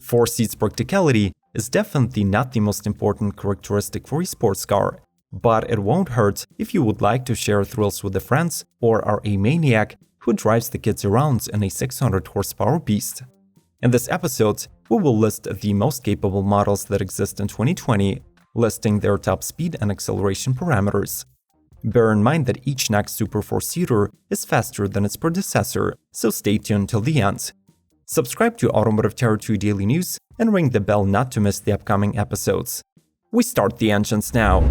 4 seats practicality is definitely not the most important characteristic for a sports car, but it won't hurt if you would like to share thrills with the friends or are a maniac who drives the kids around in a 600 horsepower beast. In this episode, we will list the most capable models that exist in 2020, listing their top speed and acceleration parameters. Bear in mind that each next Super 4-seater is faster than its predecessor, so stay tuned till the end. Subscribe to Automotive Territory Daily News and ring the bell not to miss the upcoming episodes. We start the engines now.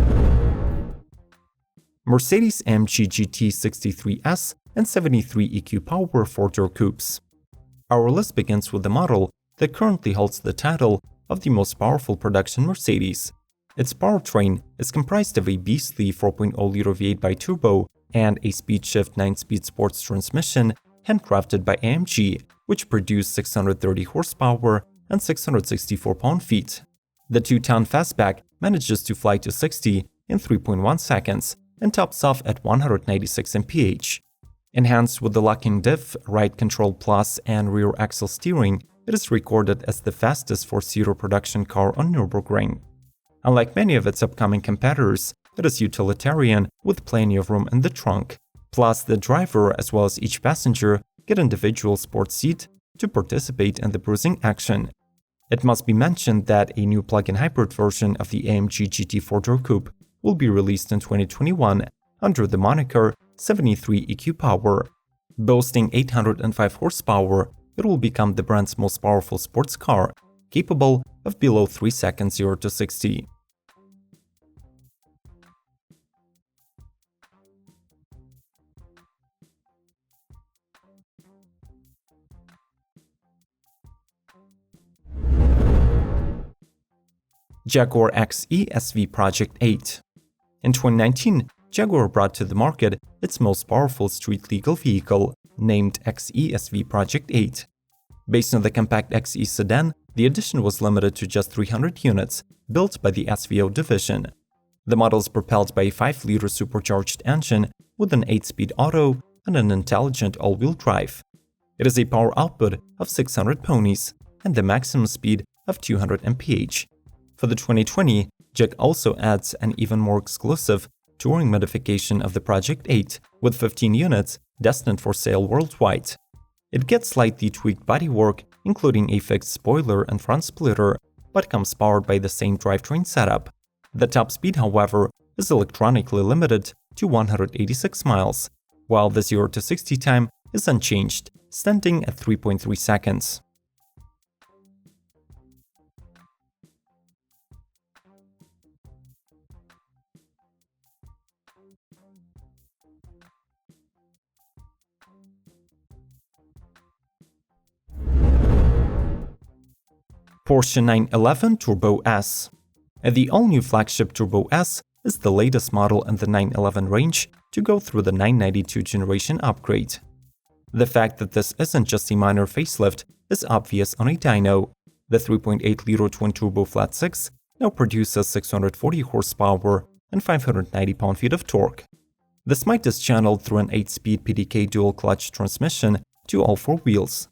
Mercedes AMG GT 63S and 73 EQ Power 4-door coupes. Our list begins with the model that currently holds the title of the most powerful production Mercedes. Its powertrain is comprised of a beastly 4.0-liter V8 biturbo and a speed-shift 9-speed sports transmission handcrafted by AMG, which produced 630 horsepower and 664 pound-feet. The 2-ton fastback manages to fly to 60 in 3.1 seconds and tops off at 196 mph. Enhanced with the locking diff, ride control plus, and rear axle steering, it is recorded as the fastest 4-seater production car on Nürburgring. Unlike many of its upcoming competitors, it is utilitarian with plenty of room in the trunk. Plus, the driver as well as each passenger get individual sports seat to participate in the cruising action. It must be mentioned that a new plug-in hybrid version of the AMG GT 4-door coupe will be released in 2021 under the moniker 73 EQ Power. Boasting 805 horsepower, it will become the brand's most powerful sports car, capable of below 3 seconds 0 to 60. Jaguar XE SV Project 8. In 2019, Jaguar brought to the market its most powerful street-legal vehicle, named XE SV Project 8. Based on the compact XE sedan, the edition was limited to just 300 units, built by the SVO division. The model is propelled by a 5-liter supercharged engine with an 8-speed auto and an intelligent all-wheel drive. It has a power output of 600 ponies and the maximum speed of 200 mph. For the 2020, Jag also adds an even more exclusive touring modification of the Project 8 with 15 units destined for sale worldwide. It gets slightly tweaked bodywork, including a fixed spoiler and front splitter, but comes powered by the same drivetrain setup. The top speed, however, is electronically limited to 186 miles, while the 0 to 60 time is unchanged, standing at 3.3 seconds. Porsche 911 Turbo S. The all-new flagship Turbo S is the latest model in the 911 range to go through the 992 generation upgrade. The fact that this isn't just a minor facelift is obvious on a dyno. The 3.8-liter twin-turbo flat-six now produces 640 horsepower and 590 pound-feet of torque. This might is channeled through an 8-speed PDK dual-clutch transmission to all 4 wheels.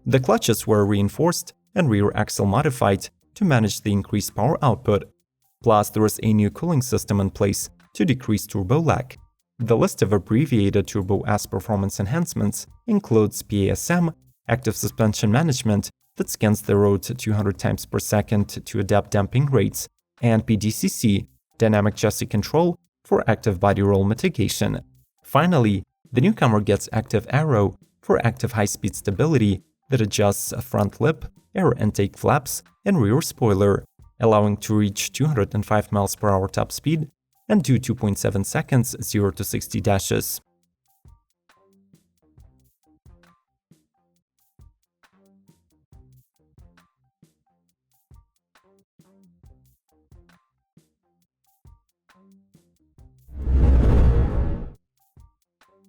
The clutches were reinforced and rear axle modified to manage the increased power output. Plus, there is a new cooling system in place to decrease turbo lag. The list of abbreviated Turbo S performance enhancements includes PASM, active suspension management that scans the road 200 times per second to adapt damping rates, and PDCC, dynamic chassis control for active body roll mitigation. Finally, the newcomer gets active aero for active high-speed stability that adjusts a front lip, air intake flaps, and rear spoiler, allowing to reach 205 mph top speed and do 2.7 seconds 0 to 60 dashes.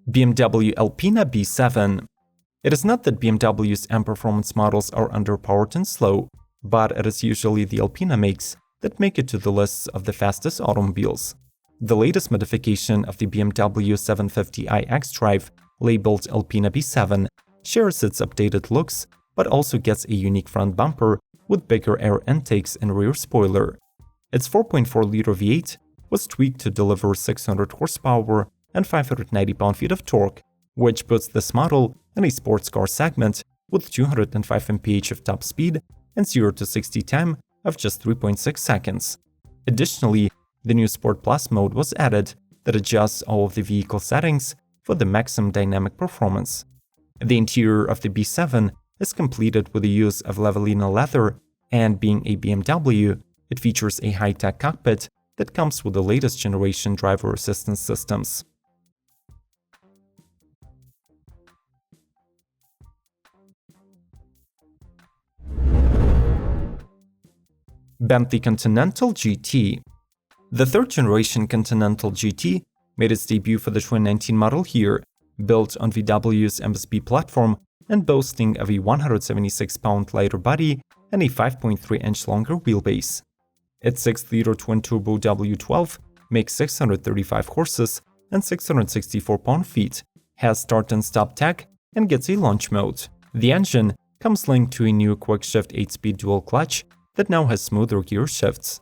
BMW ALPINA B7. It is not that BMW's M-Performance models are underpowered and slow, but it is usually the ALPINA makes that make it to the lists of the fastest automobiles. The latest modification of the BMW 750i xDrive, labeled ALPINA B7, shares its updated looks, but also gets a unique front bumper with bigger air intakes and rear spoiler. Its 4.4-liter V8 was tweaked to deliver 600 horsepower and 590 pound-feet of torque, which puts this model in a sports car segment with 205 mph of top speed and 0 to 60 time of just 3.6 seconds. Additionally, the new Sport Plus mode was added that adjusts all of the vehicle settings for the maximum dynamic performance. The interior of the B7 is completed with the use of Lavalina leather, and being a BMW, it features a high-tech cockpit that comes with the latest generation driver assistance systems. Bentley Continental GT. The third-generation Continental GT made its debut for the 2019 model year, built on VW's MSB platform and boasting of a 176-pound lighter body and a 5.3-inch longer wheelbase. Its 6-liter twin-turbo W12 makes 635 horses and 664 pound-feet, has start and stop tech, and gets a launch mode. The engine comes linked to a new quick-shift 8-speed dual clutch that now has smoother gear shifts.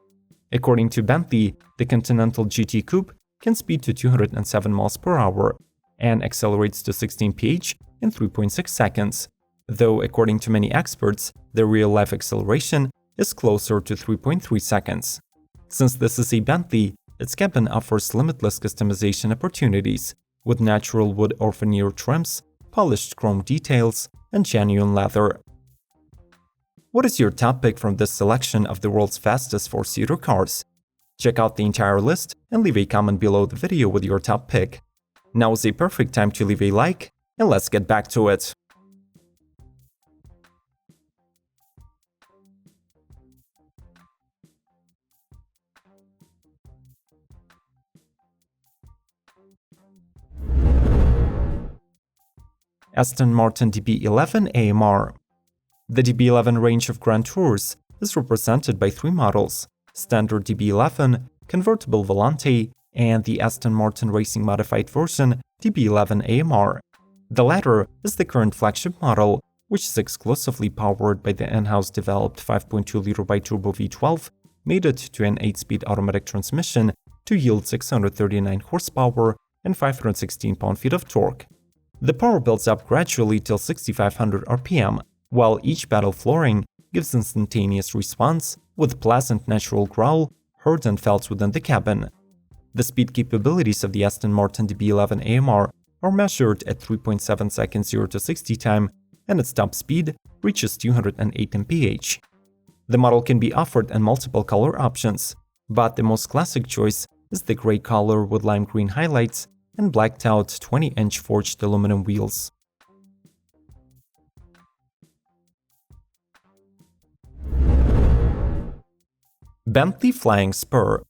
According to Bentley, the Continental GT Coupe can speed to 207 miles per hour and accelerates to 16 mph in 3.6 seconds, though according to many experts, the real-life acceleration is closer to 3.3 seconds. Since this is a Bentley, its cabin offers limitless customization opportunities, with natural wood or veneer trims, polished chrome details, and genuine leather. What is your top pick from this selection of the world's fastest four-seater cars? Check out the entire list and leave a comment below the video with your top pick. Now is a perfect time to leave a like, and let's get back to it. Aston Martin DB11 AMR. The DB11 range of Grand Tours is represented by three models: Standard DB11, Convertible Volante, and the Aston Martin Racing Modified version DB11 AMR. The latter is the current flagship model, which is exclusively powered by the in-house developed 5.2-liter biturbo V12, mated to an 8-speed automatic transmission to yield 639 horsepower and 516 pound-feet of torque. The power builds up gradually till 6,500 RPM, while each pedal flooring gives instantaneous response with pleasant natural growl heard and felt within the cabin. The speed capabilities of the Aston Martin DB11 AMR are measured at 3.7 seconds 0 to 60 time, and its top speed reaches 208 mph. The model can be offered in multiple color options, but the most classic choice is the gray color with lime green highlights and blacked-out 20-inch forged aluminum wheels. Bentley Flying Spur.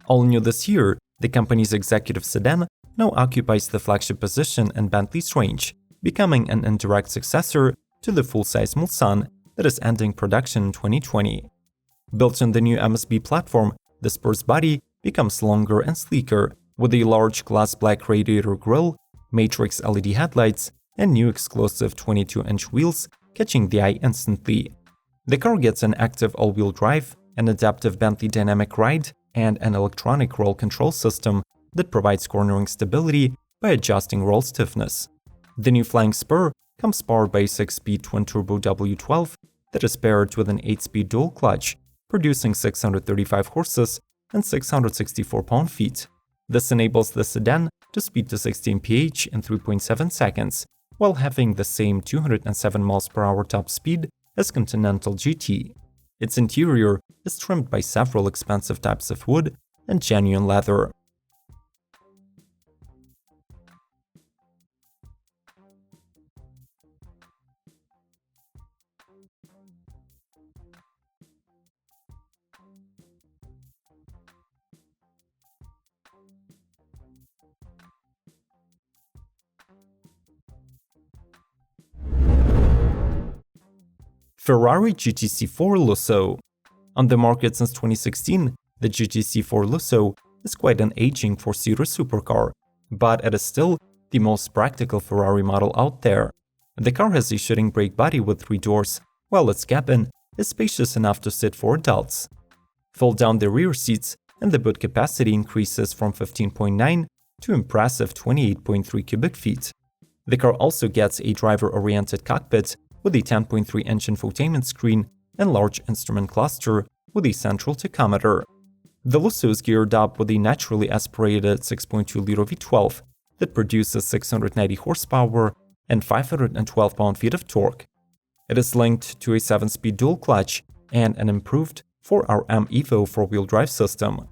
All new this year, the company's executive sedan now occupies the flagship position in Bentley's range, becoming an indirect successor to the full-size Mulsanne that is ending production in 2020. Built on the new MSB platform, the Spur's body becomes longer and sleeker, with a large glass black radiator grille, matrix LED headlights, and new exclusive 22-inch wheels catching the eye instantly. The car gets an active all-wheel drive, an adaptive Bentley Dynamic Ride, and an electronic roll control system that provides cornering stability by adjusting roll stiffness. The new Flying Spur comes powered by a 6-speed twin-turbo W12 that is paired with an 8-speed dual clutch, producing 635 horses and 664 pound-feet. This enables the sedan to speed to 60 mph in 3.7 seconds, while having the same 207 miles per hour top speed as Continental GT. Its interior is trimmed by several expensive types of wood and genuine leather. Ferrari GTC4 Lusso. On the market since 2016, the GTC4 Lusso is quite an aging four-seater supercar, but it is still the most practical Ferrari model out there. The car has a shooting brake body with 3 doors, while its cabin is spacious enough to sit 4 adults. Fold down the rear seats and the boot capacity increases from 15.9 to impressive 28.3 cubic feet. The car also gets a driver-oriented cockpit with a 10.3-inch infotainment screen and large instrument cluster with a central tachometer. The Lusso is geared up with a naturally aspirated 6.2-liter V12 that produces 690 horsepower and 512 pound-feet of torque. It is linked to a 7-speed dual-clutch and an improved 4RM Evo 4-wheel drive system.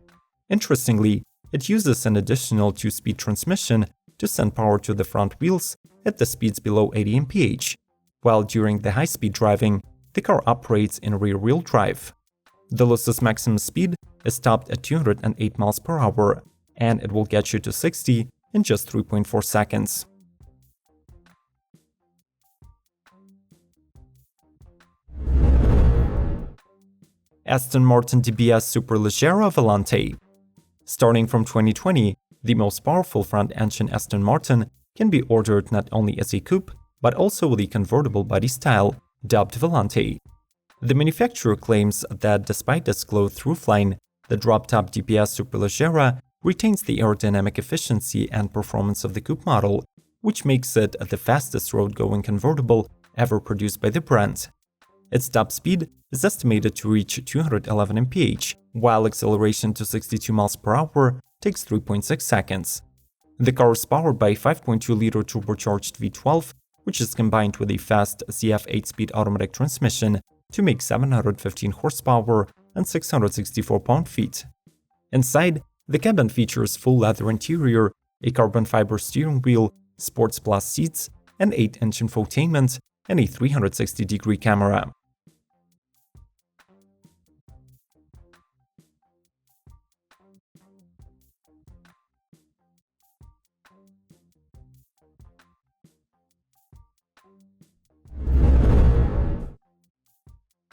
Interestingly, it uses an additional 2-speed transmission to send power to the front wheels at the speeds below 80 mph, while during the high-speed driving, the car operates in rear-wheel drive. The Lusso's maximum speed is topped at 208 miles per hour, and it will get you to 60 in just 3.4 seconds. Aston Martin DBS Superleggera Volante. Starting from 2020, the most powerful front-engine Aston Martin can be ordered not only as a coupe, but also with a convertible body style, dubbed Volante. The manufacturer claims that despite its clothed roofline, the drop-top DBS Superleggera retains the aerodynamic efficiency and performance of the coupe model, which makes it the fastest road-going convertible ever produced by the brand. Its top speed is estimated to reach 211 mph, while acceleration to 62 miles per hour takes 3.6 seconds. The car is powered by a 5.2-liter turbocharged V12, which is combined with a fast CF 8-speed automatic transmission to make 715 horsepower and 664 pound-feet. Inside, the cabin features full leather interior, a carbon fiber steering wheel, Sports Plus seats, an 8-inch infotainment, and a 360-degree camera.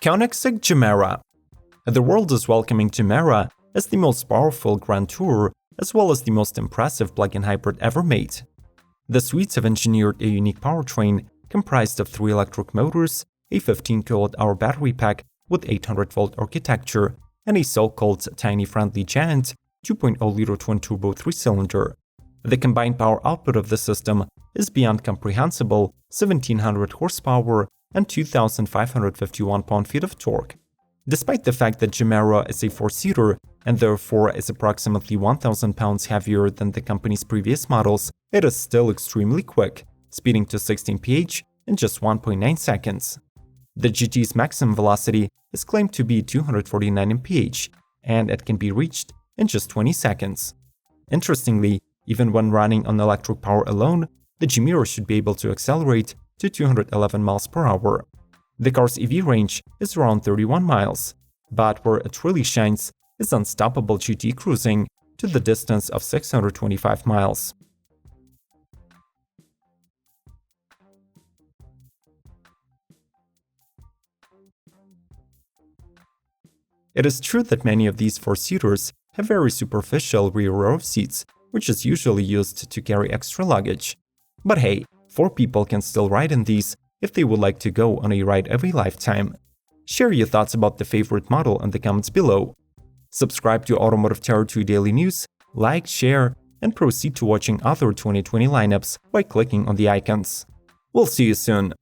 Koenigsegg Tamarac. The world is welcoming Tamarac as the most powerful Grand Tourer as well as the most impressive plug-in hybrid ever made. The Swedes have engineered a unique powertrain comprised of 3 electric motors, a 15 kWh battery pack with 800-volt architecture, and a so-called tiny friendly giant 2.0-liter twin-turbo 3-cylinder. The combined power output of the system is beyond comprehensible, 1700 horsepower and 2,551 pound-feet of torque. Despite the fact that Tamarac is a 4-seater and therefore is approximately 1,000 pounds heavier than the company's previous models, it is still extremely quick, speeding to 16 mph in just 1.9 seconds. The GT's maximum velocity is claimed to be 249 mph, and it can be reached in just 20 seconds. Interestingly, even when running on electric power alone, the Tamarac should be able to accelerate to 211 miles per hour. The car's EV range is around 31 miles, but where it really shines is unstoppable GT cruising to the distance of 625 miles. It is true that many of these 4-seaters have very superficial rear row seats, which is usually used to carry extra luggage. But hey, 4 people can still ride in these if they would like to go on a ride of a lifetime. Share your thoughts about the favorite model in the comments below. Subscribe to Automotive Territory Daily News, like, share, and proceed to watching other 2020 lineups by clicking on the icons. We'll see you soon.